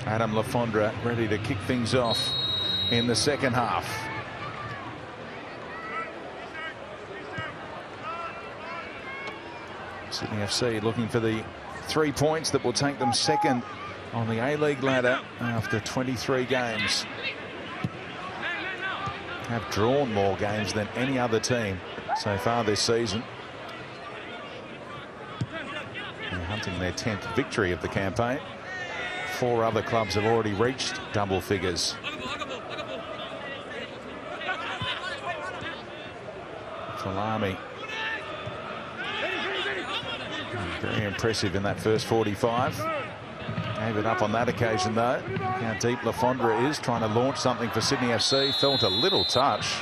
Adam Lafondra ready to kick things off in the second half. Sydney FC looking for the 3 points that will take them second on the A-League ladder after 23 games. Have drawn more games than any other team so far this season. They're hunting their 10th victory of the campaign. 4 other clubs have already reached double figures. Salami. Very impressive in that first 45. Gave it up on that occasion though. Look how deep Lafondra is, trying to launch something for Sydney FC. Felt a little touch.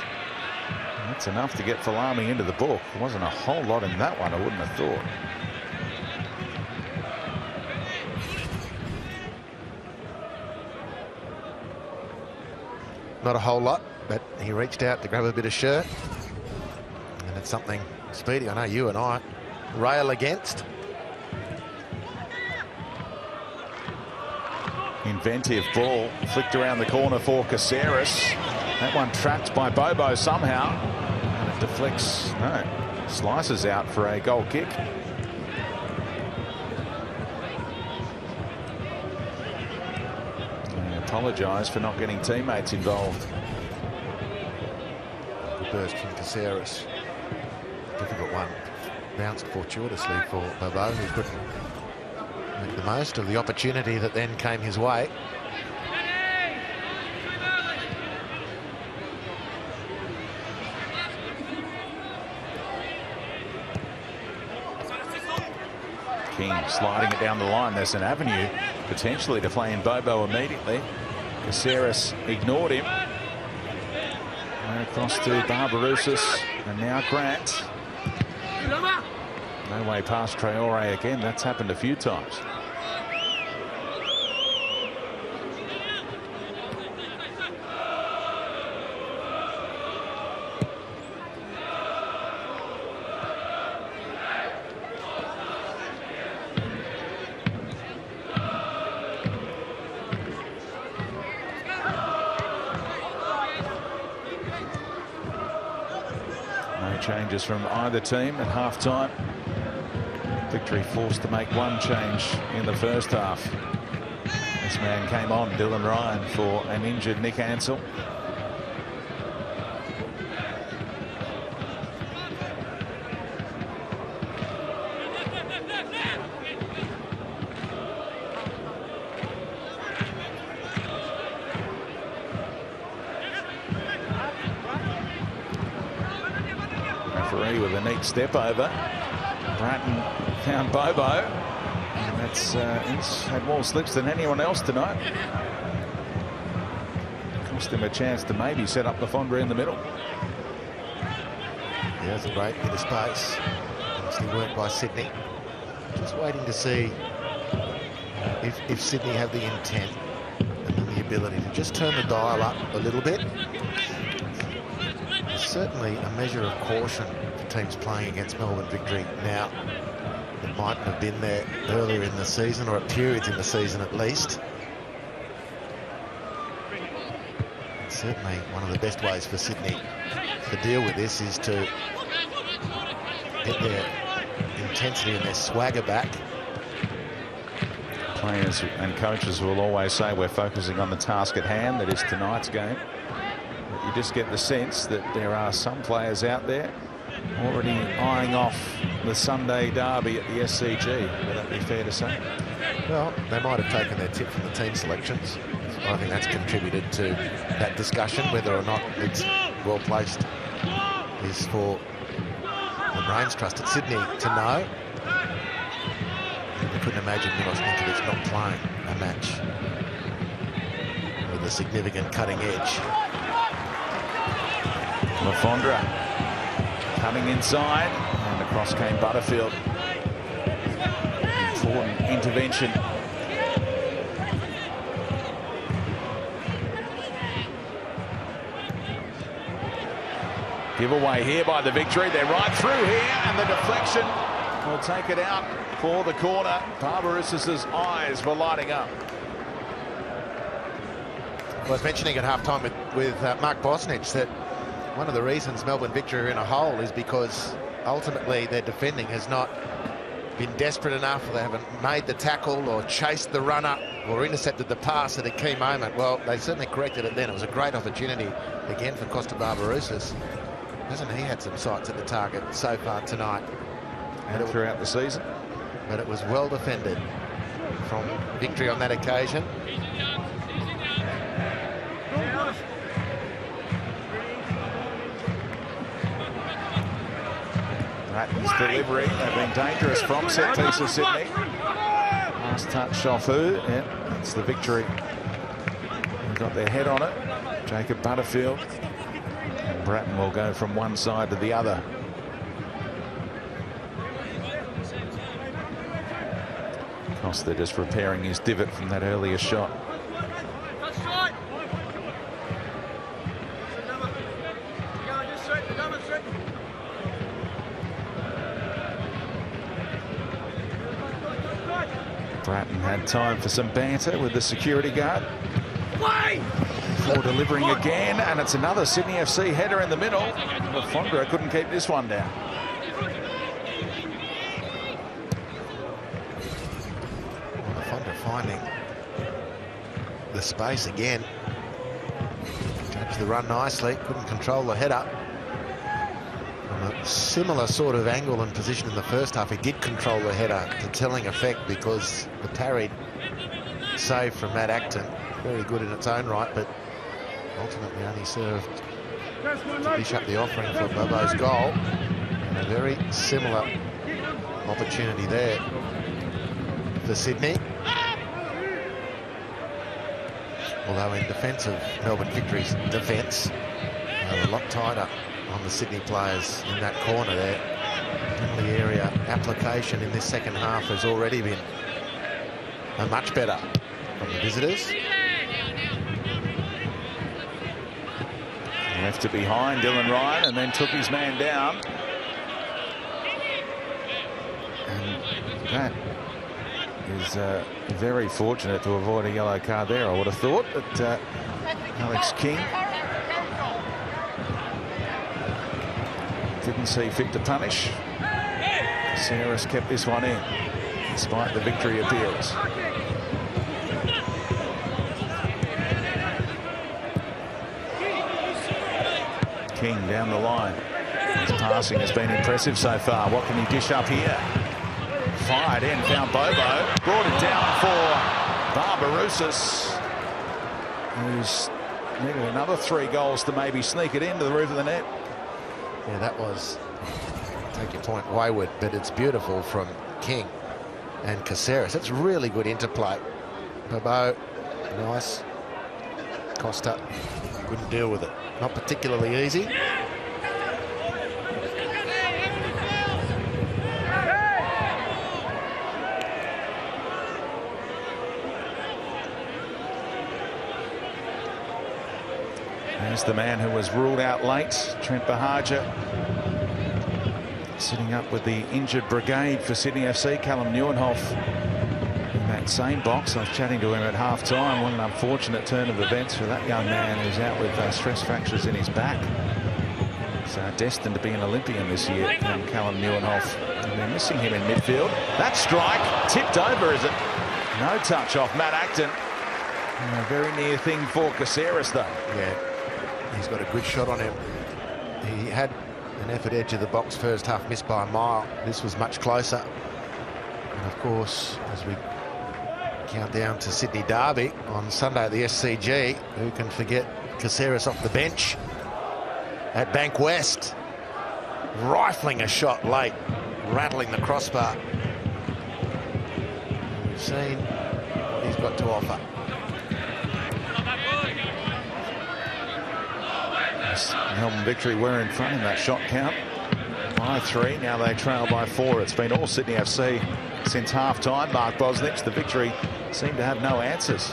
That's enough to get Falami into the book. There wasn't a whole lot in that one, I wouldn't have thought. Not a whole lot, but he reached out to grab a bit of shirt. And it's something, Speedy, I know you and I rail against. Inventive ball flicked around the corner for Caceres. That one trapped by Bobo somehow. And it deflects, no, slices out for a goal kick. I apologise for not getting teammates involved. Good burst from Caceres. Difficult one. Bounced fortuitously for Bobo, who couldn't make the most of the opportunity that then came his way. King sliding it down the line. There's an avenue potentially to play in Bobo immediately. Caceres ignored him. And across to Barbarouses and now Grant. No way past Traore again. That's happened a few times. No changes from either team at half-time. Victory forced to make one change in the first half. This man came on, Dylan Ryan, for an injured Nick Ansell. Referee with a neat step over. Bratton found Bobo, and that's he's had more slips than anyone else tonight. Cost him a chance to maybe set up Lafondra in the middle. Yeah, that's a great bit of space. Nicely worked by Sydney. Just waiting to see if Sydney have the intent and the ability to just turn the dial up a little bit. There's certainly a measure of caution for teams playing against Melbourne Victory now that mightn't have been there earlier in the season, or at periods in the season at least. And certainly one of the best ways for Sydney to deal with this is to get their intensity and their swagger back. Players and coaches will always say we're focusing on the task at hand, that is tonight's game. But you just get the sense that there are some players out there already eyeing off the Sunday derby at the SCG. Would that be fair to say? Well, they might have taken their tip from the team selections. I think that's contributed to that discussion. Whether or not it's well placed is for the brains trust at Sydney to know. I couldn't imagine Milos Ninkovic not playing a match with a significant cutting edge. Lafondra coming inside, and across came Butterfield. Important intervention. Giveaway here by the Victory. They're right through here, and the deflection will take it out for the corner. Barbarouses' eyes were lighting up. I was mentioning at half-time with Mark Bosnich that one of the reasons Melbourne Victory are in a hole is because ultimately their defending has not been desperate enough, or they haven't made the tackle or chased the runner or intercepted the pass at a key moment. Well, they certainly corrected it then. It was a great opportunity again for Costa Barbarouses. Hasn't he had some sights at the target so far tonight? And throughout the season. But it was well defended from Victory on that occasion. Ratton's delivery, they've been dangerous from set piece of Sydney. Last touch off who? Yeah, it's the Victory. They've got their head on it. Jacob Butterfield. And Bratton will go from one side to the other. Costa just repairing his divot from that earlier shot. Bratton had time for some banter with the security guard before delivering again, and it's another Sydney FC header in the middle. Lafondra couldn't keep this one down. Lafondra finding the space again. Judged the run nicely, couldn't control the header. From a similar sort of angle and position in the first half, he did control the header to telling effect because the parried save from Matt Acton, very good in its own right, but ultimately only served to dish up the offering for Bobo's goal. And a very similar opportunity there for Sydney. Although in defence of Melbourne Victory's defence, they were a lot tighter on the Sydney players in that corner there. Penalty area application in this second half has already been much better from the visitors. Left it behind Dylan Ryan and then took his man down. And that is very fortunate to avoid a yellow card there, I would have thought. But Alex King didn't see fit to punish. Caceres kept this one in, despite the Victory appeals. King down the line. His passing has been impressive so far. What can he dish up here? Fired in, found Bobo. Brought it down for Barbarouses, who's needed another 3 goals to maybe sneak it into the roof of the net. Yeah, that was, take your point, wayward, but it's beautiful from King and Caceres. That's really good interplay. Bobo, nice. Costa couldn't deal with it. Not particularly easy. There's the man who was ruled out late, Trent Bahaja, sitting up with the injured brigade for Sydney FC, Callum Neuenhoff, in that same box. I was chatting to him at half-time. What an unfortunate turn of events for that young man who's out with stress fractures in his back. So destined to be an Olympian this year, Callum Neuenhoff. And they're missing him in midfield. That strike tipped over, is it? No touch off Matt Acton. A very near thing for Caceres, though. Yeah, he's got a good shot on him. He had an effort edge of the box first half, missed by a mile. This was much closer. And of course, as we count down to Sydney Derby on Sunday at the SCG, who can forget Caceres off the bench at Bank West, rifling a shot late, rattling the crossbar. And we've seen what he's got to offer. Melbourne Victory were in front in that shot count by 3. Now they trail by 4. It's been all Sydney FC since half-time. Mark Bosnich, the Victory seem to have no answers.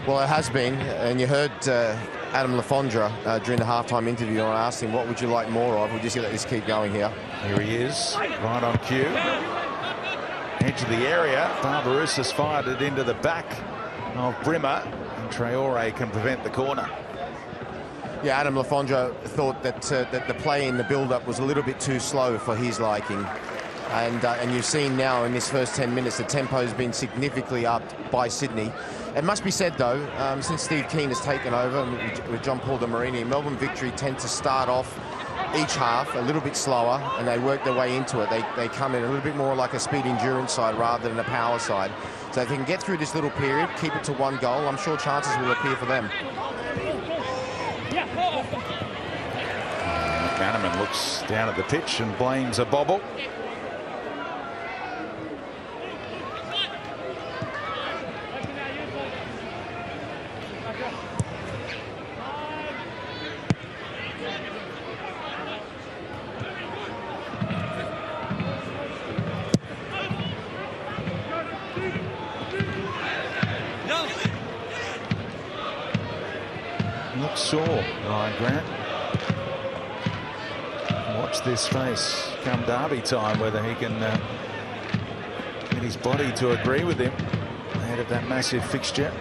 Well, it has been, and you heard Adam Lafondra during the half-time interview, and I asked him, what would you like more of? We'll just let this keep going here. Here he is, right on cue. Edge of the area. Barbarouses fired it into the back of Brimmer. And Traore can prevent the corner. Yeah, Adam Lafondra thought that the play in the build-up was a little bit too slow for his liking. And you've seen now in this first 10 minutes, the tempo has been significantly upped by Sydney. It must be said, though, since Steve Keane has taken over with John Paul de Marini, Melbourne Victory tend to start off each half a little bit slower, and they work their way into it. They come in a little bit more like a speed endurance side rather than a power side. So if they can get through this little period, keep it to one goal, I'm sure chances will appear for them. McManaman looks down at the pitch and blames a bobble. Not sure, Ryan Grant. Watch this space come derby time, whether he can get his body to agree with him ahead of that massive fixture.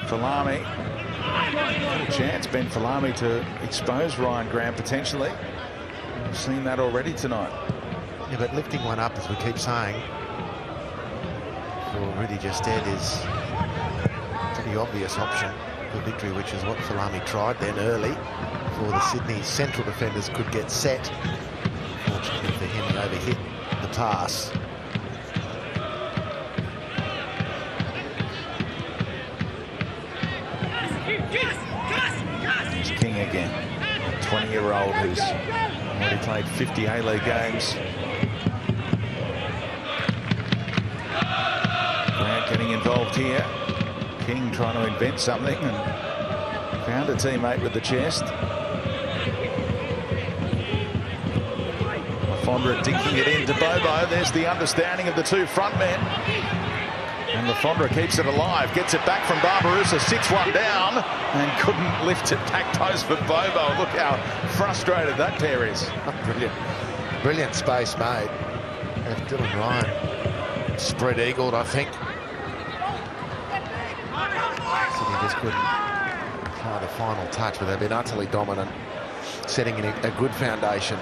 Falami. Got a chance, Ben Falami, to expose Ryan Grant potentially. We've seen that already tonight. Yeah, but lifting one up, as we keep saying, for Rudy Gestede is a pretty obvious option for Victory, which is what Falami tried then early, before the Sydney central defenders could get set. Fortunately for him, he overhit the pass. Here's King again, a 20-year-old who's already played 50 A-League games. Grant getting involved here. King trying to invent something and found a teammate with the chest. Lafondra dinking it into Bobo. There's the understanding of the two front men. And Lafondra keeps it alive, gets it back from Barbarousse, sits one down and couldn't lift it back post for Bobo. Look how frustrated that pair is. Brilliant. Brilliant space made. And Dylan Ryan spread-eagled, I think. Sydney just couldn't apply the final touch, but they've been utterly dominant, setting in a good foundation.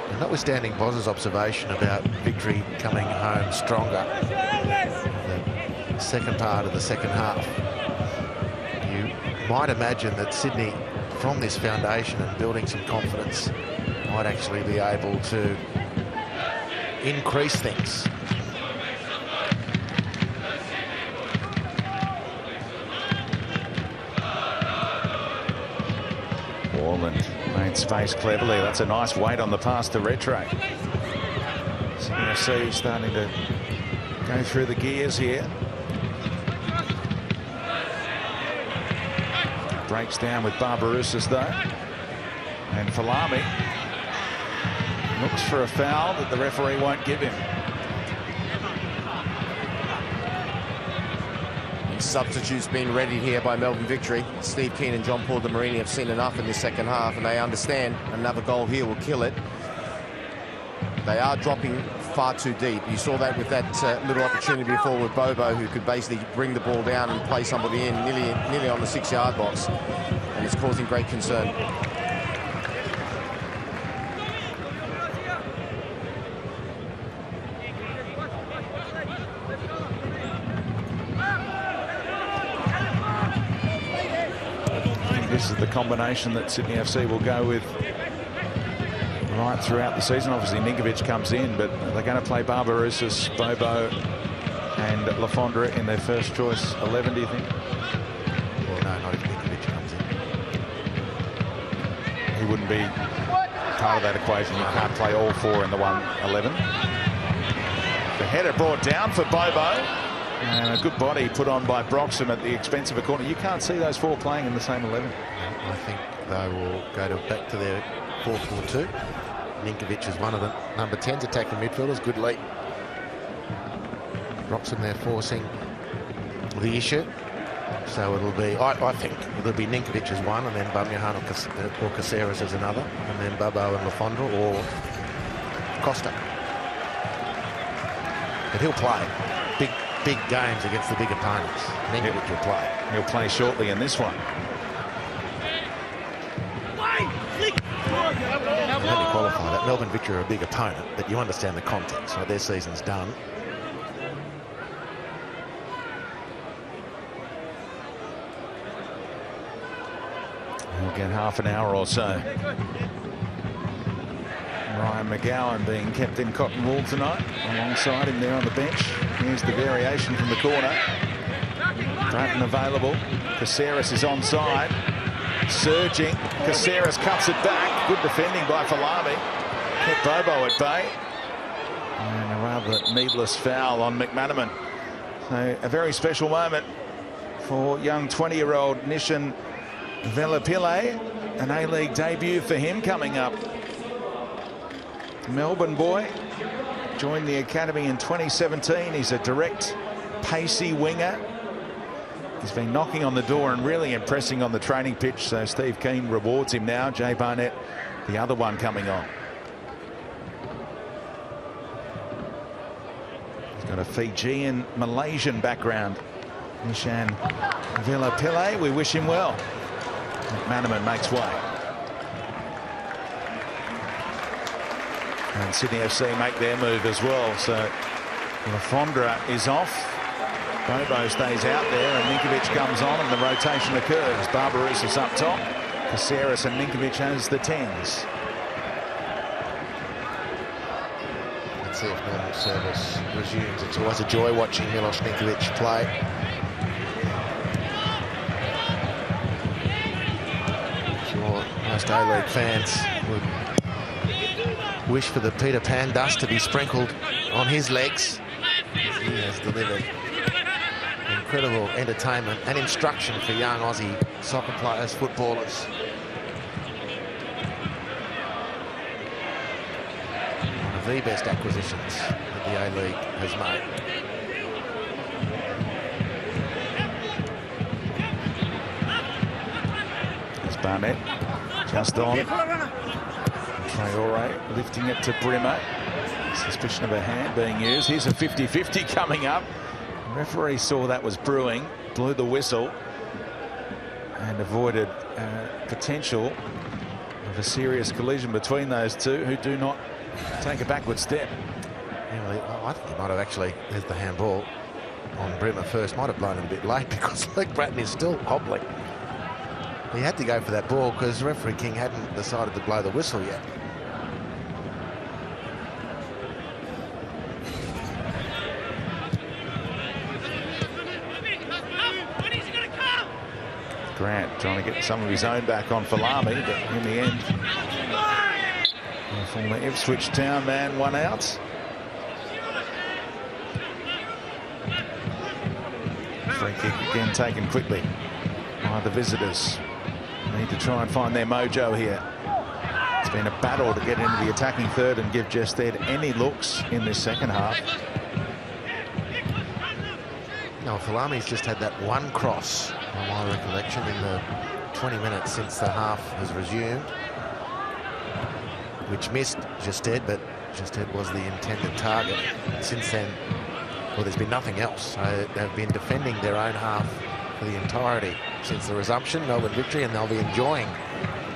And notwithstanding Boz's observation about Victory coming home stronger, the second part of the second half, you might imagine that Sydney, from this foundation and building some confidence, might actually be able to increase things. Warland made space cleverly. That's a nice weight on the pass to Retre. Sydney FC starting to go through the gears here. Breaks down with Barbarousse though. And Falami looks for a foul that the referee won't give him. Substitutes being readied here by Melbourne Victory. Steve Keane and John Paul de Marini have seen enough in this second half, and they understand another goal here will kill it. They are dropping far too deep. You saw that with that little opportunity before with Bobo, who could basically bring the ball down and play somebody in nearly on the 6-yard box, and it's causing great concern. This is the combination that Sydney FC will go with right throughout the season. Obviously Ninkovic comes in, but they're going to play Barbarousse, Bobo and Lafondra in their first choice 11, do you think? Well, no, not if Ninkovic comes in. He wouldn't be part of that equation. You can't play all four in the 1-11. The header brought down for Bobo. And a good body put on by Broxham at the expense of a corner. You can't see those four playing in the same 11. I think they will go back to their 4-4-2. Ninkovic is one of the number 10s attacking midfielders. Good lead. Broxham there forcing the issue. So it'll be, I think, it'll be Ninkovic as one, and then Bumyahan or Caceres as another, and then Bobo and Lafondra or Costa. But he'll play big games against the big opponents. Ninkovic will play. He'll play shortly in this one. Let me qualify that. Melbourne Victory are a big opponent, but you understand the context. So their season's done. He'll get half an hour or so. Ryan McGowan being kept in cotton wool tonight, alongside him there on the bench. Here's the variation from the corner. Bratton available. Caceres is onside. Surging. Caceres cuts it back. Good defending by Falami. Kept Bobo at bay. And a rather needless foul on McManaman. So a very special moment for young 20-year-old Nishan Velapille. An A-League debut for him coming up. Melbourne boy, joined the academy in 2017. He's a direct, pacey winger. He's been knocking on the door and really impressing on the training pitch, so Steve Keane rewards him now. Jay Barnett, the other one coming on. He's got a Fijian, Malaysian background. Nishan Velapille, we wish him well. McManaman makes way. And Sydney FC make their move as well. So Lafondra is off. Bobo stays out there, and Ninkovic comes on, and the rotation occurs. Barbarouses up top. Caceres and Ninkovic as the 10s. Let's see if normal service resumes. It's always a joy watching Milos Ninkovic play. I'm sure most A-League fans would wish for the Peter Pan dust to be sprinkled on his legs. He has delivered incredible entertainment and instruction for young Aussie soccer players, footballers. One of the best acquisitions that the A-League has made. It's Barnett just on. Traore lifting it to Brimmer. Suspicion of a hand being used. Here's a 50-50 coming up. The referee saw that was brewing, blew the whistle, and avoided potential of a serious collision between those two, who do not take a backward step. Yeah, well, I think he might have actually, there's the handball on Brimmer first, might have blown it a bit late because Luke Bratton is still hobbling. He had to go for that ball because referee King hadn't decided to blow the whistle yet. Grant trying to get some of his own back on Falami, but in the end, the former Ipswich Town man one out. Free kick again taken quickly by the visitors. Need to try and find their mojo here. It's been a battle to get into the attacking third and give Gested any looks in this second half. No, Falami's just had that one cross, by my recollection, in the 20 minutes since the half has resumed, which missed Gested, but Gested was the intended target. Since then, well, there's been nothing else. So they've been defending their own half for the entirety since the resumption. Melbourne Victory, and they'll be enjoying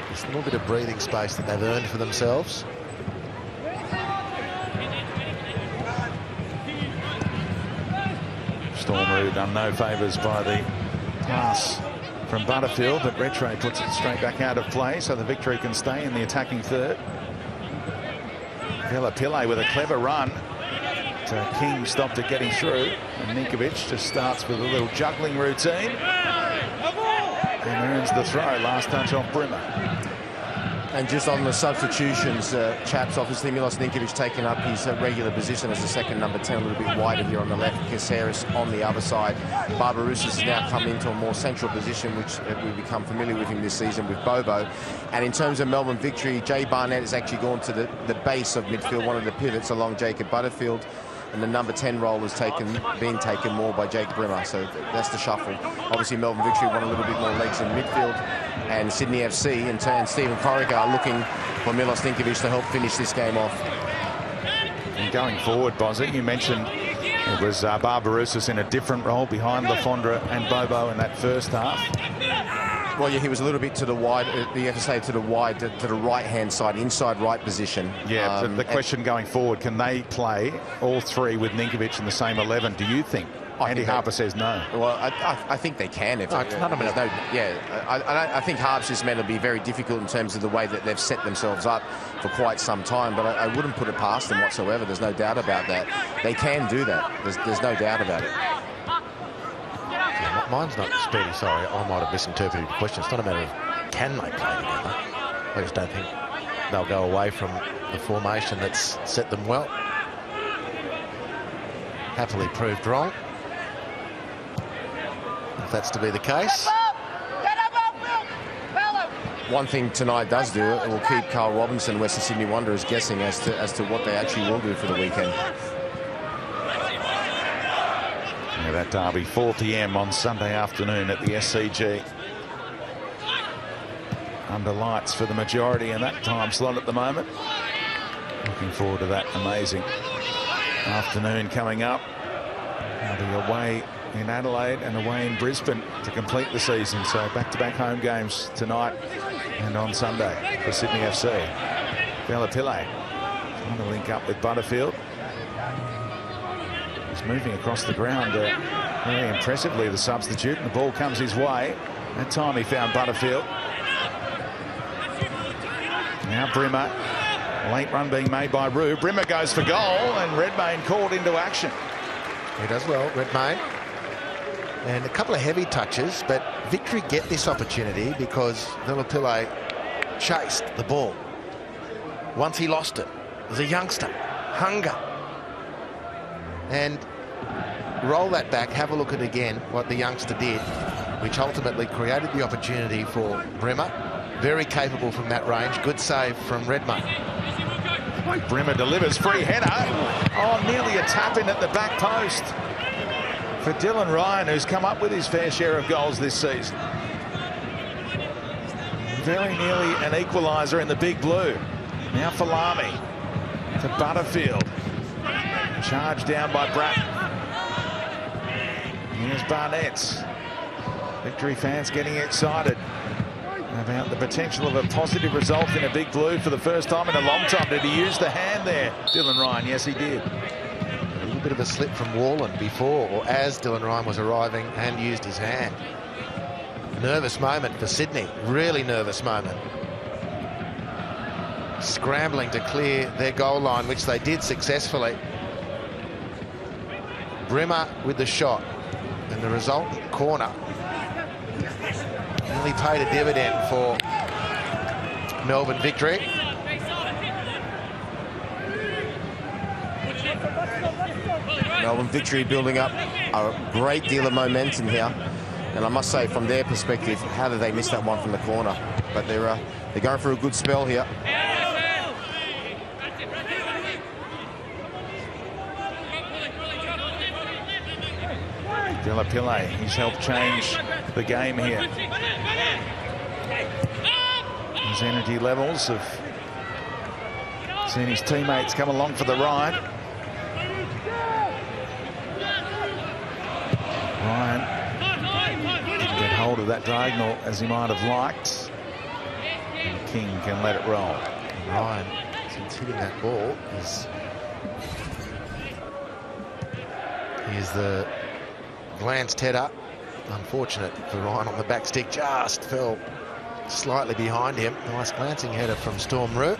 this little bit of breathing space that they've earned for themselves. Stormroot done no favours by the pass from Butterfield, but Rattray puts it straight back out of play, so the Victory can stay in the attacking third. Velapille with a clever run. King stopped it getting through, and Ninkovic just starts with a little juggling routine and earns the throw. Last touch off Brimmer. And just on the substitutions, chaps, obviously Milos Ninkovic taking up his regular position as the second number 10, a little bit wider here on the left. Caceres on the other side. Barbarouses has now come into a more central position, which we've become familiar with him this season with Bobo. And in terms of Melbourne Victory, Jay Barnett has actually gone to the base of midfield, one of the pivots along Jacob Butterfield. And the number 10 role has been taken more by Jake Brimmer, so that's the shuffle. Obviously, Melbourne Victory want a little bit more legs in midfield, and Sydney FC and Stephen Corica are looking for Milos Ninkovic to help finish this game off. And going forward, Bozzy, you mentioned It was Barbarouses in a different role behind Lafondra and Bobo in that first half. Well, yeah, he was a little bit to the wide, the FSA to the wide, to the right-hand side, inside right position. Yeah, the question going forward, can they play all three with Ninkovic in the same 11, do you think? Andy Harper says no. Well, I think they can. If no, it's not a minute. I think Harp's just meant to be very difficult in terms of the way that they've set themselves up for quite some time, but I wouldn't put it past them whatsoever. There's no doubt about that. They can do that. There's no doubt about it. Yeah, mine's not Speedy, sorry. I might have misinterpreted the question. It's not a matter of can they play together. I just don't think they'll go away from the formation that's set them well. Happily proved wrong, if that's to be the case. One thing tonight does do, it will keep Carl Robinson, Western Sydney Wanderers, guessing as to what they actually will do for the weekend. Yeah, that derby, 4 p.m. on Sunday afternoon at the SCG. Under lights for the majority in that time slot at the moment. Looking forward to that amazing afternoon coming up. They'll be away in Adelaide and away in Brisbane to complete the season. So back-to-back home games tonight and on Sunday for Sydney FC. Velapille trying to link up with Butterfield. He's moving across the ground very impressively, the substitute, and the ball comes his way. That time he found Butterfield. Now Brimmer. Late run being made by Rue. Brimmer goes for goal and Redmayne called into action. He does well, Redmayne. And a couple of heavy touches, but Victory get this opportunity because Velapille chased the ball. Once he lost it, as a youngster, hunger. And roll that back, have a look at again what the youngster did, which ultimately created the opportunity for Brimmer. Very capable from that range. Good save from Redmayne. Brimmer delivers, free header. Oh, nearly a tap in at the back post for Dylan Ryan, who's come up with his fair share of goals this season. Very nearly an equaliser in the big blue. Now for Lamy to Butterfield. Charged down by Bratton. Here's Barnett's. Victory fans getting excited about the potential of a positive result in a big blue for the first time in a long time. Did he use the hand there, Dylan Ryan? Yes, he did. A little bit of a slip from Warland before, or as Dylan Ryan was arriving, and used his hand. Nervous moment for Sydney, really nervous moment. Scrambling to clear their goal line, which they did successfully. Brimmer with the shot, and the resultant corner nearly paid a dividend for Melbourne Victory. Melbourne Victory building up a great deal of momentum here. And I must say, from their perspective, how did they miss that one from the corner? But they're going for a good spell here. Velapille, he's helped change the game here. His energy levels have seen his teammates come along for the ride. Ryan didn't get hold of that diagonal as he might have liked. And King can let it roll. Ryan, since hitting that ball, is the glanced header. Unfortunate for Ryan on the back stick, just fell slightly behind him. Nice glancing header from Storm Root.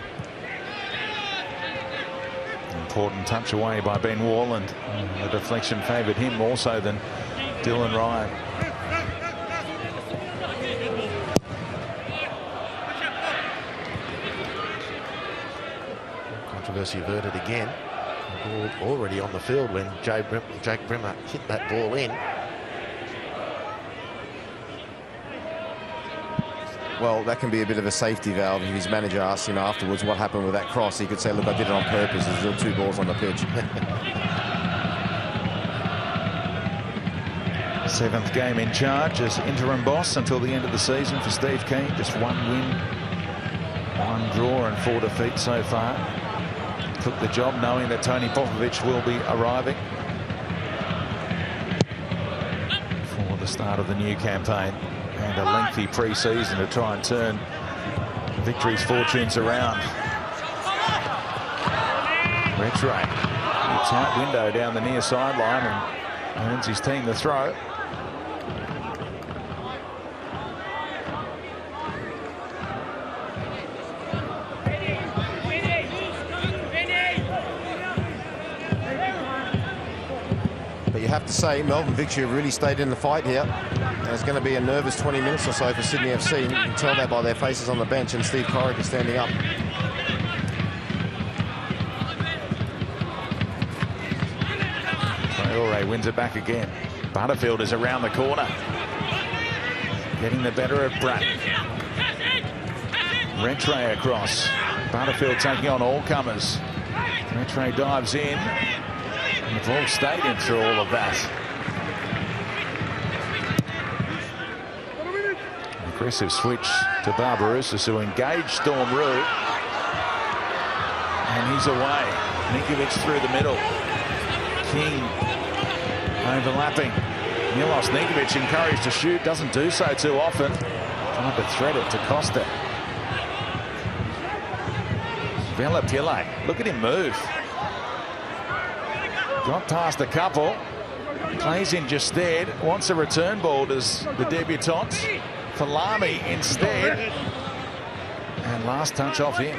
Important touch away by Ben Warland. The deflection favoured him more so than Dylan Ryan. Controversy averted again. The ball already on the field when Jake Brimmer hit that ball in. Well, that can be a bit of a safety valve. If his manager asks him afterwards what happened with that cross, he could say, look, I did it on purpose. There's still two balls on the pitch. 7th game in charge as interim boss until the end of the season for Steve Keane. Just 1 win, 1 draw and 4 defeats so far. Took the job knowing that Tony Popovich will be arriving. the start of the new campaign and a lengthy pre-season to try and turn Victory's fortunes around. Retray, a tight window down the near sideline, and earns his team the throw. But you have to say, Melbourne Victory really stayed in the fight here. And it's going to be a nervous 20 minutes or so for Sydney FC. You can tell that by their faces on the bench, and Steve Corrick is standing up. Traore wins it back again. Butterfield is around the corner, getting the better of Bratton. Retray across. Butterfield taking on all comers. Retray dives in. They've all stayed in through all of that. Aggressive switch to Barbarouses, who engaged Storm Roux. And he's away. Ninkovic through the middle. King overlapping. Milos Ninkovic encouraged to shoot, doesn't do so too often. Trying to thread it to Costa. Vela Pillay, look at him move. Got past a couple. Plays in just instead. Wants a return ball, does the debutant. Falami instead. And last touch off him.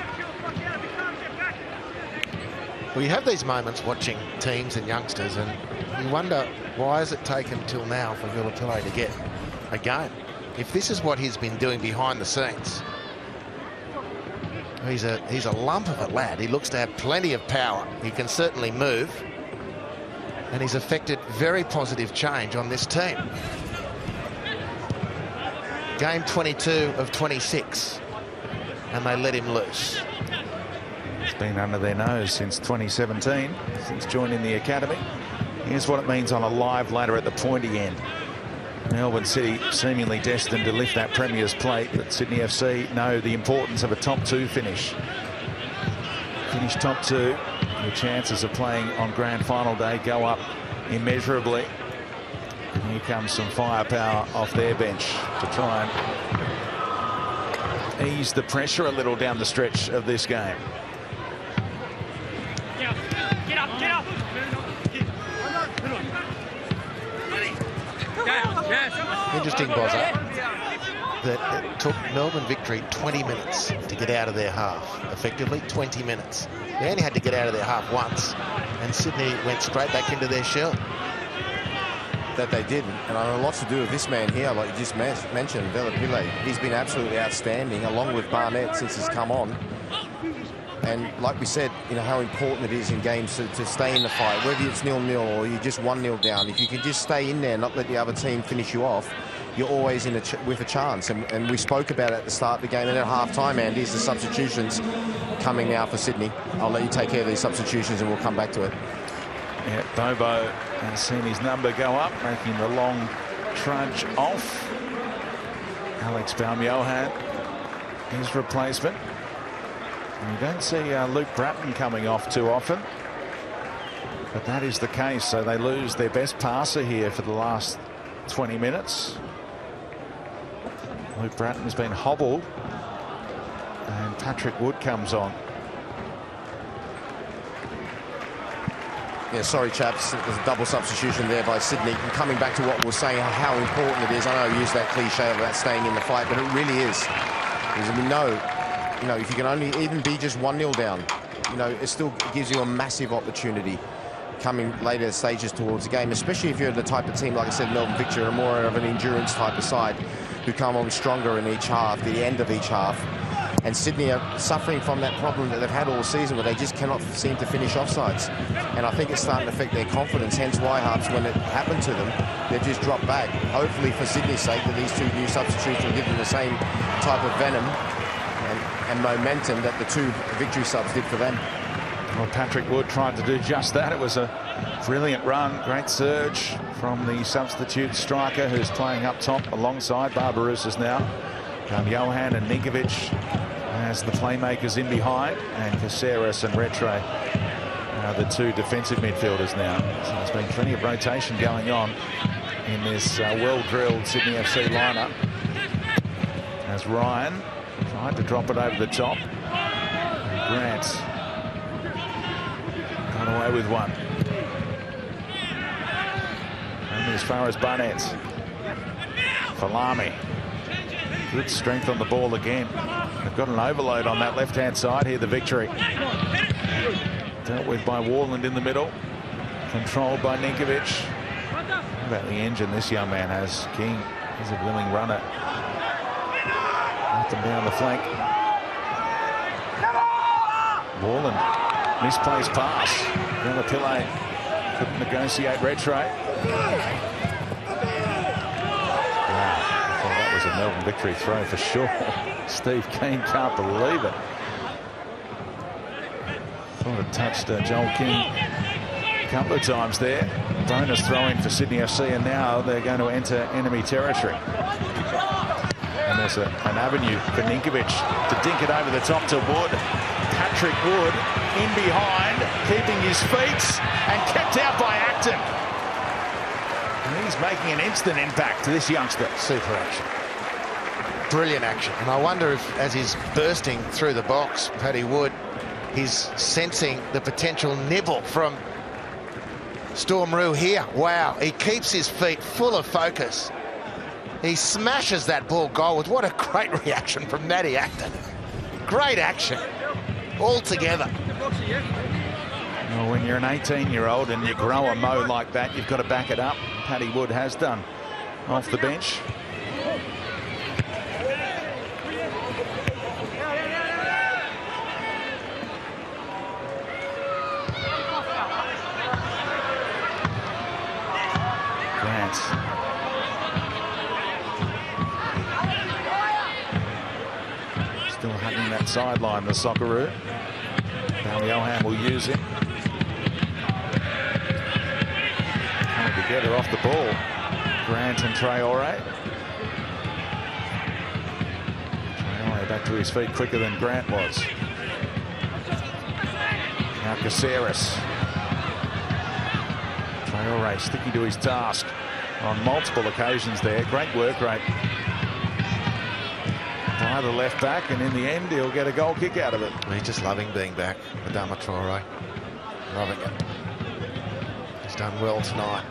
Well, you have these moments watching teams and youngsters, and you wonder, why has it taken till now for Vela Pillay to get a game? If this is what he's been doing behind the scenes, he's a lump of a lad. He looks to have plenty of power. He can certainly move, and he's affected very positive change on this team. Game 22 of 26, and they let him loose. It's been under their nose since 2017, since joining the academy. Here's what it means on a live ladder at the pointy end. Melbourne City seemingly destined to lift that Premier's plate, but Sydney FC know the importance of a top two finish. Finish top two, the chances of playing on grand final day go up immeasurably. And here comes some firepower off their bench to try and ease the pressure a little down the stretch of this game. Interesting, Bozza, that it took Melbourne Victory 20 minutes to get out of their half. Effectively 20 minutes. They only had to get out of their half once, and Sydney went straight back into their shell. That they did, and a lot to do with this man here, like you just mentioned, Vela Pillay. He's been absolutely outstanding, along with Barnett since he's come on. And like we said, you know how important it is in games to stay in the fight, whether it's 0-0 or you're just 1-0 down. If you can just stay in there and not let the other team finish you off, you're always in with a chance. And we spoke about it at the start of the game, and at half-time, Andy, is the substitutions coming now for Sydney. I'll let you take care of these substitutions and we'll come back to it. Yeah, Bobo has seen his number go up, making the long trudge off. Alex Baum-Johan, his replacement. And you don't see Luke Bratton coming off too often, but that is the case. So they lose their best passer here for the last 20 minutes. Luke Bratton has been hobbled, and Patrick Wood comes on. Yeah, sorry, chaps. There's a double substitution there by Sydney. And coming back to what we were saying, how important it is. I know I used that cliche about staying in the fight, but it really is. Because we know, you know, if you can only even be just 1-0 down, you know, it still gives you a massive opportunity coming later stages towards the game, especially if you're the type of team, like I said, Melbourne Victory, are more of an endurance type of side who come on stronger in each half, the end of each half. And Sydney are suffering from that problem that they've had all season, where they just cannot seem to finish offsides. And I think it's starting to affect their confidence, hence why, Harps, when it happened to them, they've just dropped back. Hopefully for Sydney's sake, that these two new substitutes will give them the same type of venom and momentum that the two Victory subs did for them. Well, Patrick Wood tried to do just that. It was a brilliant run, great surge from the substitute striker who's playing up top alongside Barbarouses now. Johan and Ninkovic as the playmakers in behind, and Caceres and Retray are the two defensive midfielders now. So there's been plenty of rotation going on in this well-drilled Sydney FC lineup. As Ryan tried to drop it over the top. And Grant got away with one. Only as far as Barnett's. Falami. Good strength on the ball again. They've got an overload on that left-hand side here, the Victory. Dealt with by Warland in the middle. Controlled by Ninkovic. How about the engine this young man has? King is a willing runner. Up and down the flank. Warland. Misplaced pass. Pillay couldn't negotiate retro. That was a Melbourne Victory throw for sure. Steve Keane can't believe it. Thought it touched Joel King a couple of times there. Bonus throw in for Sydney FC, and now they're going to enter enemy territory. And there's an avenue for Ninkovic to dink it over the top to Wood. Patrick Wood in behind, keeping his feet, and kept out by Acton. And he's making an instant impact to this youngster. Super action. Brilliant action. And I wonder if, as he's bursting through the box, Paddy Wood, he's sensing the potential nibble from Storm Roo here. Wow, he keeps his feet full of focus. He smashes that ball goalwards. What a great reaction from Matty Acton. Great action. All together. Well, when you're an 18-year-old and you grow a mo like that, you've got to back it up. Paddy Wood has done off the bench. Grant. Still hugging that sideline, the Socceroo. Now Johan will use it. Coming together off the ball. Grant and Traore. Traore back to his feet quicker than Grant was. Now Caceres. Traore sticking to his task on multiple occasions there. Great work rate by the left back, and in the end he'll get a goal kick out of it. He's just loving being back, Adama Traore. Loving it. He's done well tonight.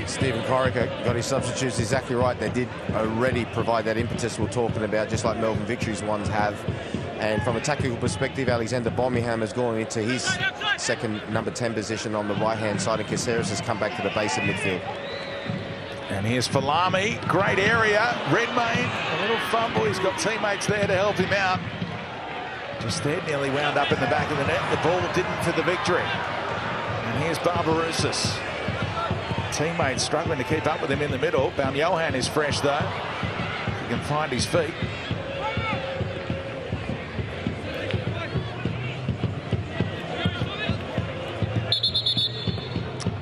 Stephen Corica got his substitutes exactly right. They did already provide that impetus we're talking about, just like Melbourne Victory's ones have. And from a tactical perspective, Alexander Birmingham has gone into his second number 10 position on the right-hand side, and Caceres has come back to the base of midfield. And here's Falami, great area. Redmayne, a little fumble. He's got teammates there to help him out. Just there, nearly wound up in the back of the net. The ball didn't for the Victory. And here's Barbarousis. Teammates struggling to keep up with him in the middle. Johan is fresh though. He can find his feet.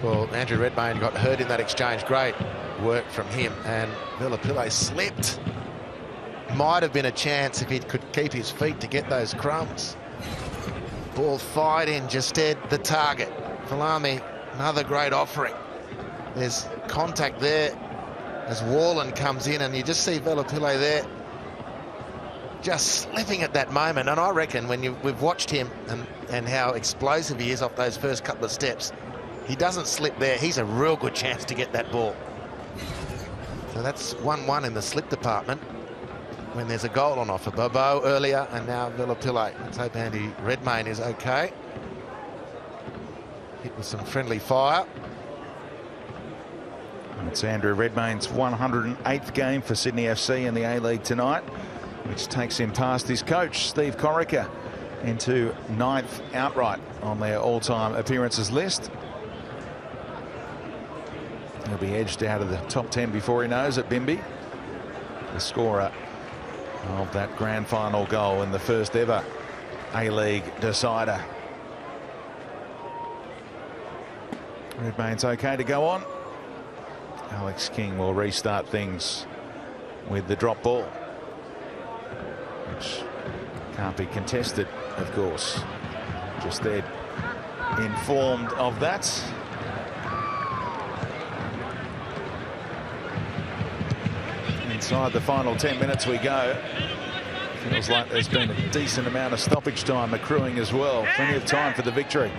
Well, Andrew Redmayne got hurt in that exchange. Great work from him, and Pillay slipped. Might have been a chance if he could keep his feet to get those crumbs. Ball fired in, just the target. Falami, another great offering. There's contact there as Warland comes in, and you just see Pillay there just slipping at that moment. And I reckon when we've watched him and how explosive he is off those first couple of steps, he doesn't slip there. He's a real good chance to get that ball. So that's 1-1 in the slip department when there's a goal on offer. Bobo earlier, and now Pillay. Let's hope Andy Redmayne is okay. Hit with some friendly fire. It's Andrew Redmayne's 108th game for Sydney FC in the A-League tonight, which takes him past his coach, Steve Corica, into 9th outright on their all-time appearances list. He'll be edged out of the top 10 before he knows it, Bimby, the scorer of that grand final goal in the first ever A-League decider. Redmayne's okay to go on. Alex King will restart things with the drop ball. which can't be contested, of course. Just they're informed of that. Inside the final 10 minutes we go. Feels like there's been a decent amount of stoppage time accruing as well. Plenty of time for the victory.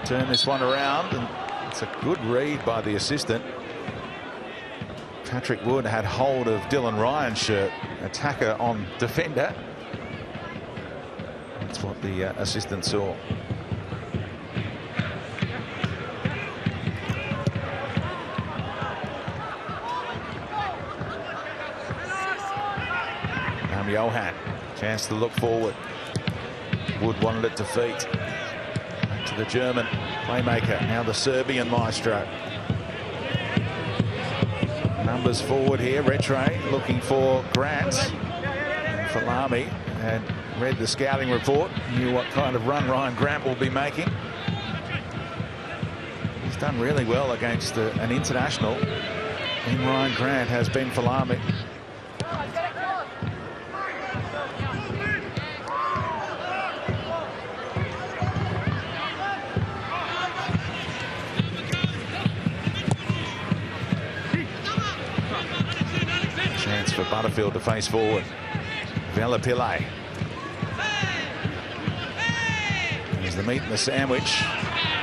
Turn this one around, and it's a good read by the assistant. Patrick Wood had hold of Dylan Ryan's shirt. Attacker on defender. That's what the assistant saw. Johan, chance to look forward. Wood wanted it to feet. Back to the German playmaker, now the Serbian maestro. Numbers forward here, Retre looking for Grant. And Falami had read the scouting report, knew what kind of run Ryan Grant will be making. He's done really well against an international. And Ryan Grant has been Falami. For Butterfield to face forward. Velapille. Here's the meat and the sandwich.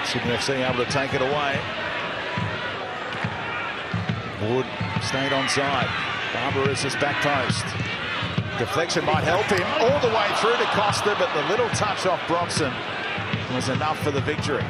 Sydney FC able to take it away. Wood stayed onside. Barbarouses back post. Deflection might help him all the way through to Costa, but the little touch off Brodson was enough for the victory.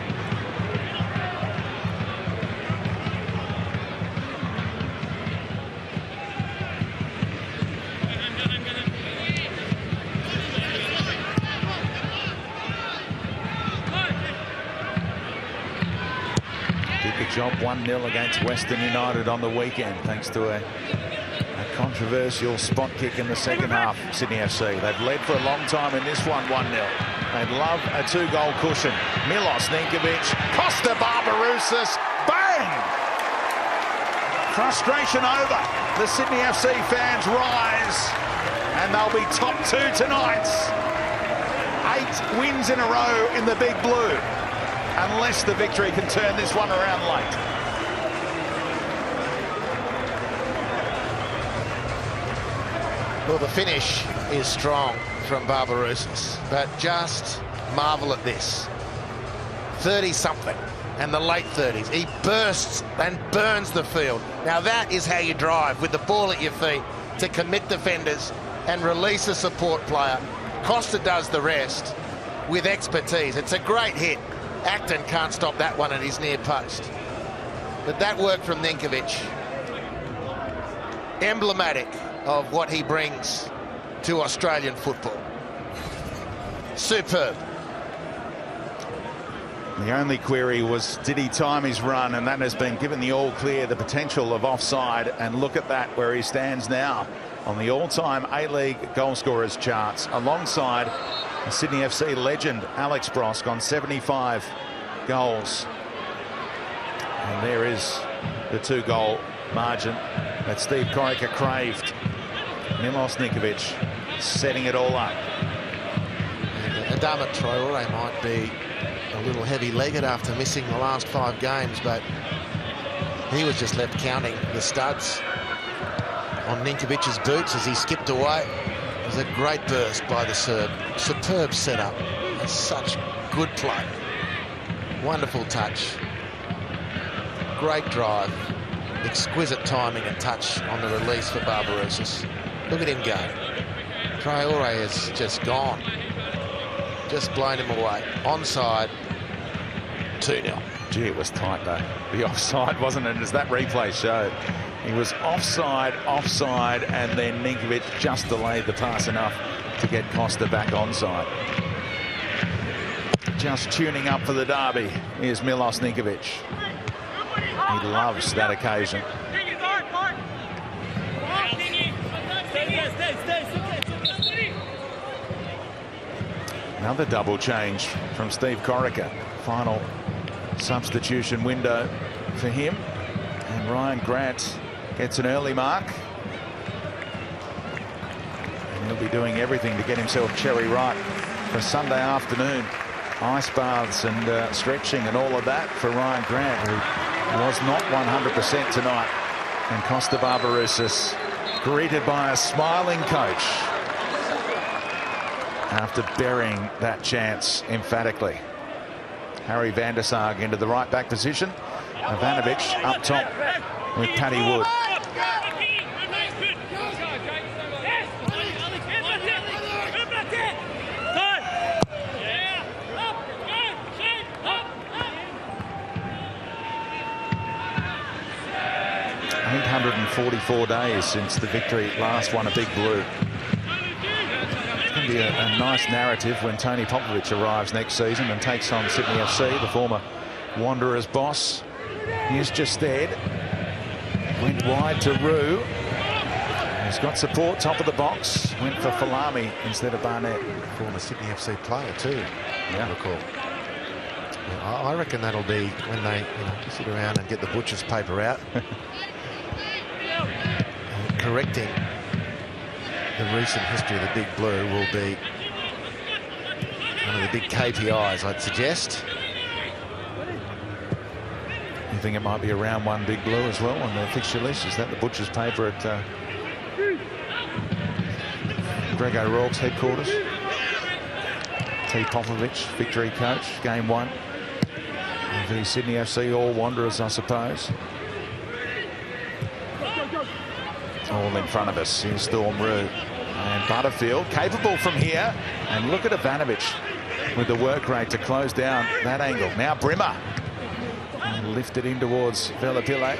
Job 1-0 against Western United on the weekend, thanks to a controversial spot kick in the second half. Sydney FC, they've led for a long time in this one, 1-0. They'd love a 2-goal cushion. Milos Ninkovic, Costa Barbarouses, bang! Frustration over. The Sydney FC fans rise, and they'll be top 2 tonight. 8 wins in a row in the Big Blue. Unless the victory can turn this one around late. Well, the finish is strong from Barbarouses, but just marvel at this. 30-something and the late 30s. He bursts and burns the field. Now that is how you drive, with the ball at your feet, to commit defenders and release a support player. Costa does the rest with expertise. It's a great hit. Acton can't stop that one at his near post. But that work from Ninkovic, emblematic of what he brings to Australian football. Superb. The only query was, did he time his run? And that has been given the all clear, the potential of offside. And look at that, where he stands now on the all-time A-League goal scorers charts, alongside Sydney FC legend Alex Brosk on 75 goals. And there is the 2-goal margin that Steve Corica craved. Milos Ninkovic setting it all up. And Adama Traore might be a little heavy-legged after missing the last 5 games, but he was just left counting the studs on Ninkovic's boots as he skipped away. It was a great burst by the Serb. Superb setup. And such good play. Wonderful touch. Great drive. Exquisite timing and touch on the release for Barbarouses. Look at him go. Traore is just gone. Just blown him away. Onside. 2-0. Gee, it was tight though. The offside, wasn't it, as that replay showed? He was offside, and then Ninkovic just delayed the pass enough to get Costa back onside. Just tuning up for the derby. Here's Milos Ninkovic. He loves that occasion. Another double change from Steve Corica. Final substitution window for him. And Ryan Grant gets an early mark. And He'll be doing everything to get himself cherry ripe for Sunday afternoon. Ice baths and stretching and all of that for Ryan Grant, who was not 100% tonight. And Costa Barbarouses greeted by a smiling coach after burying that chance emphatically. Harry van der Sarg into the right back position. Ivanovic up top with Paddy Wood. .844 days since the victory last won a big blue. It's going to be a nice narrative when Tony Popovic arrives next season and takes on Sydney FC, the former Wanderers boss. He's just there. Went wide to Rue. He's got support, top of the box. Went for Falami instead of Barnett. Former Sydney FC player too, yeah. I recall. I reckon that'll be when they sit around and get the butcher's paper out. Correcting the recent history of the Big Blue will be one of the big KPIs, I'd suggest. You think it might be a round one Big Blue as well on the fixture list? Is that the butcher's paper at Greg O'Rourke's headquarters? T. Popovic, victory coach, game one. The Sydney FC, all Wanderers, I suppose. All in front of us. Here's Storm Rue and Butterfield, capable from here. And look at Ivanovic with the work rate to close down that angle. Now Brimmer. And lifted in towards Velapille.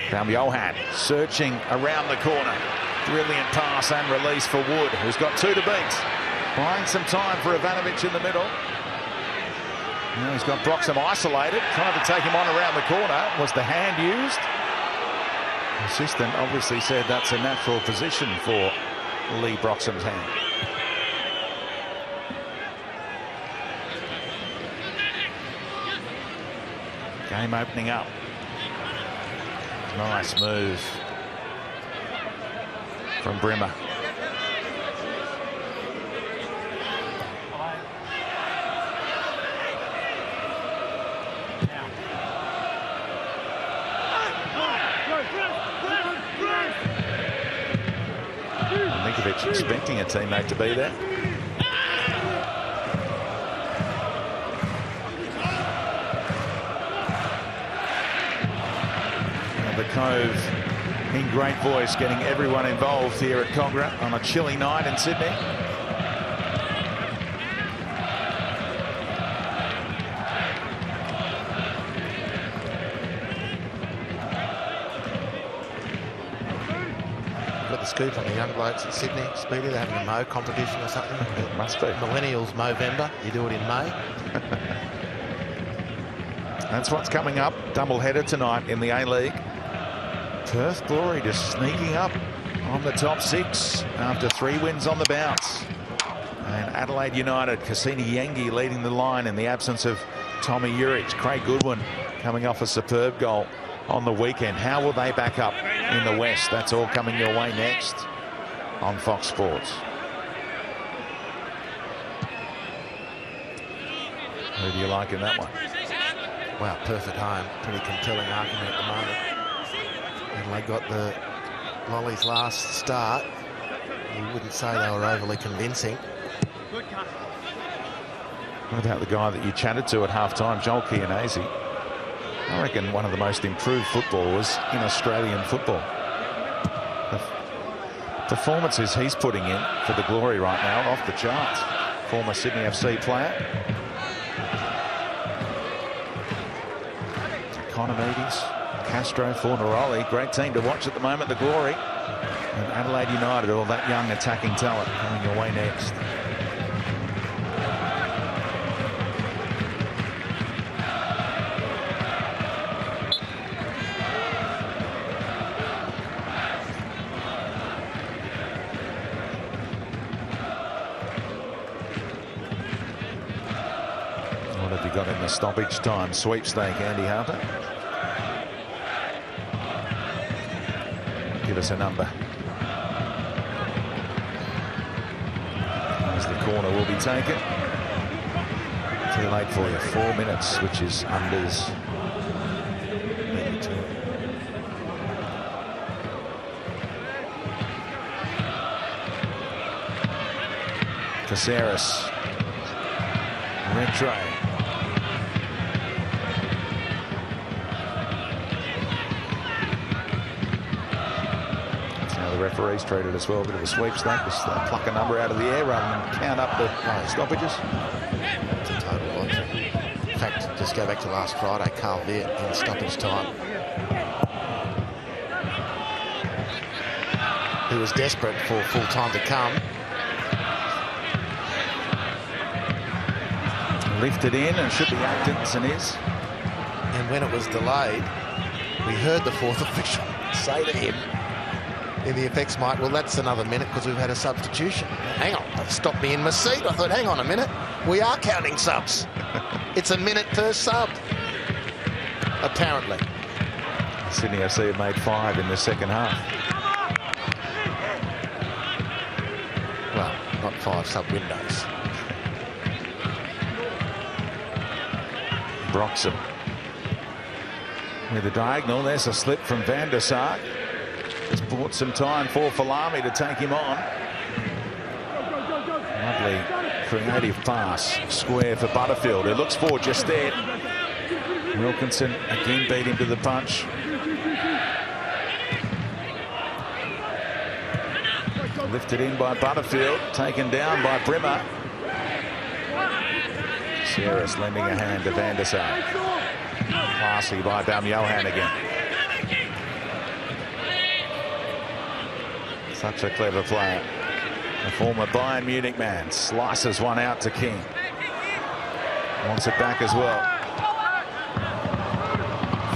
Found Johan searching around the corner. Brilliant pass and release for Wood, who's got two to beat. Buying some time for Ivanovic in the middle. Now he's got Broxham isolated, trying to take him on around the corner. Was the hand used? The assistant obviously said that's a natural position for Lee Broxham's hand. Game opening up. Nice move from Brimmer. Ninkovic expecting a teammate to be there. The Cove in great voice, getting everyone involved here at Cogra on a chilly night in Sydney. Got the scoop on the young blokes at Sydney, Speedy. They're having a mow competition or something. It must be. Millennials Movember. You do it in May. That's what's coming up. Doubleheader tonight in the A-League. Perth Glory just sneaking up on the top six after 3 wins on the bounce. And Adelaide United, Cassini Yengi leading the line in the absence of Tommy Juric. Craig Goodwin coming off a superb goal on the weekend. How will they back up in the West? That's all coming your way next on Fox Sports. Who do you like in that one? Wow, Perth at home. Pretty compelling argument at the moment. And they got the Lollies last start. You wouldn't say they were overly convincing. What about the guy that you chatted to at half-time, Joel Chianese? I reckon one of the most improved footballers in Australian football. The performances he's putting in for the Glory right now, off the charts. Former Sydney FC player. Economides, Castro, Fornaroli, great team to watch at the moment, the Glory. And Adelaide United, all that young attacking talent coming your way next. What have you got in the stoppage time sweepstake, Andy Harper? Give us a number. as the corner will be taken. Too late for you. 4 minutes, which is unders. Caceres. Retray. That's how the referees treat it as well. A bit of a sweepstake. Just pluck a number out of the air rather than count up the stoppages. It's a total lottery. In fact, just go back to last Friday, Carl Viet in stoppage time. He was desperate for full time to come. Lifted in and should be Atkinson is. And when it was delayed, we heard the fourth official say to him in the effects mic, well, that's another minute because we've had a substitution. Hang on, that stopped me in my seat. I thought, hang on a minute, we are counting subs. It's a minute per sub, apparently. Sydney FC have made 5 in the second half. Well, not 5 sub windows. Broxham with a diagonal. There's a slip from Van der Sar. It's bought some time for Falami to take him on. Lovely creative pass. Square for Butterfield, who looks forward just there. Wilkinson again beat him to the punch. Lifted in by Butterfield, taken down by Brimmer. Ceres lending a hand to Van der Sar. Classy by Baumjohann again. Such a clever player. A former Bayern Munich man. Slices one out to King. Wants it back as well.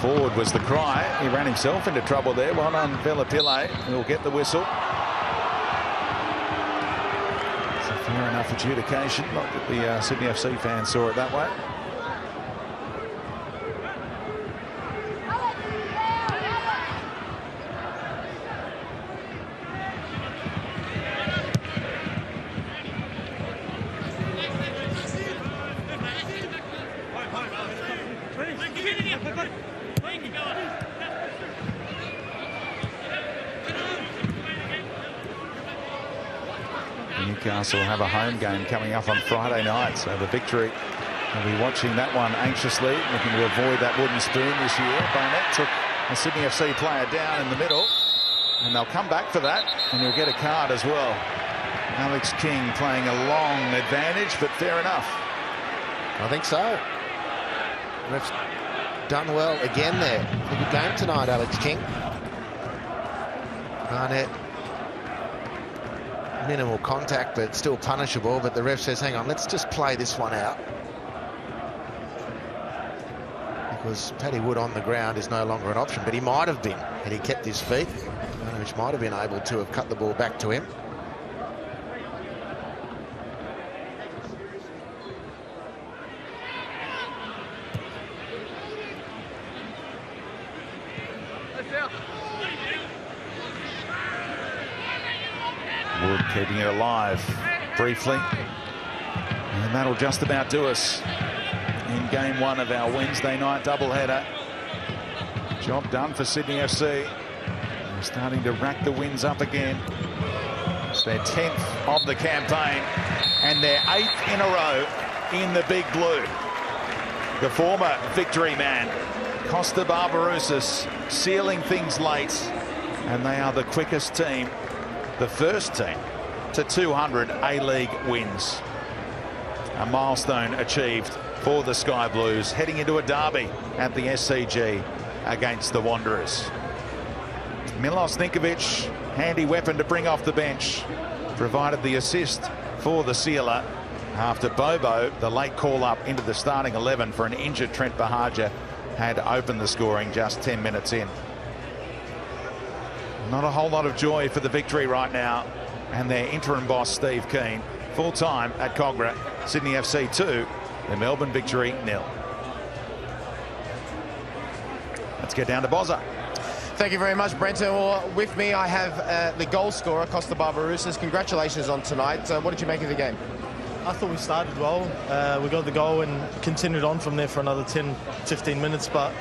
Forward was the cry. He ran himself into trouble there. Well done, Velapille. He'll get the whistle. Fair enough adjudication. Not that the Sydney FC fans saw it that way. Newcastle have a home game coming up on Friday night, so the Victory will be watching that one anxiously, looking to avoid that wooden spoon this year. Barnett took a Sydney FC player down in the middle, and they'll come back for that, and he'll get a card as well. Alex King playing a long advantage, but fair enough. I think so. Ref's done well again there. A good game tonight, Alex King. Barnett, minimal contact, but still punishable. But the ref says, hang on, let's just play this one out. Because Paddy Wood on the ground is no longer an option, but he might have been had he kept his feet, which might have been able to have cut the ball back to him. Wood keeping it alive briefly. And that'll just about do us in game 1 of our Wednesday night doubleheader. Job done for Sydney FC. They're starting to rack the wins up again. It's their 10th of the campaign and their 8th in a row in the big blue. The former Victory man, Costa Barbarouses, sealing things late, and they are the quickest team, the first team to 200 A-League wins. A milestone achieved for the Sky Blues, heading into a derby at the SCG against the Wanderers. Milos Ninkovic, handy weapon to bring off the bench, provided the assist for the sealer after Bobo, the late call up into the starting 11 for an injured Trent Bahaja, had opened the scoring just 10 minutes in. Not a whole lot of joy for the Victory right now, and their interim boss Steve Keane, full time at Cogra. Sydney FC 2, the Melbourne Victory 0. Let's get down to Bozza. Thank you very much, Brent. With me, I have the goal scorer, Costa Barbarouses. Congratulations on tonight. What did you make of the game? I thought we started well. We got the goal and continued on from there for another 10, 15 minutes, but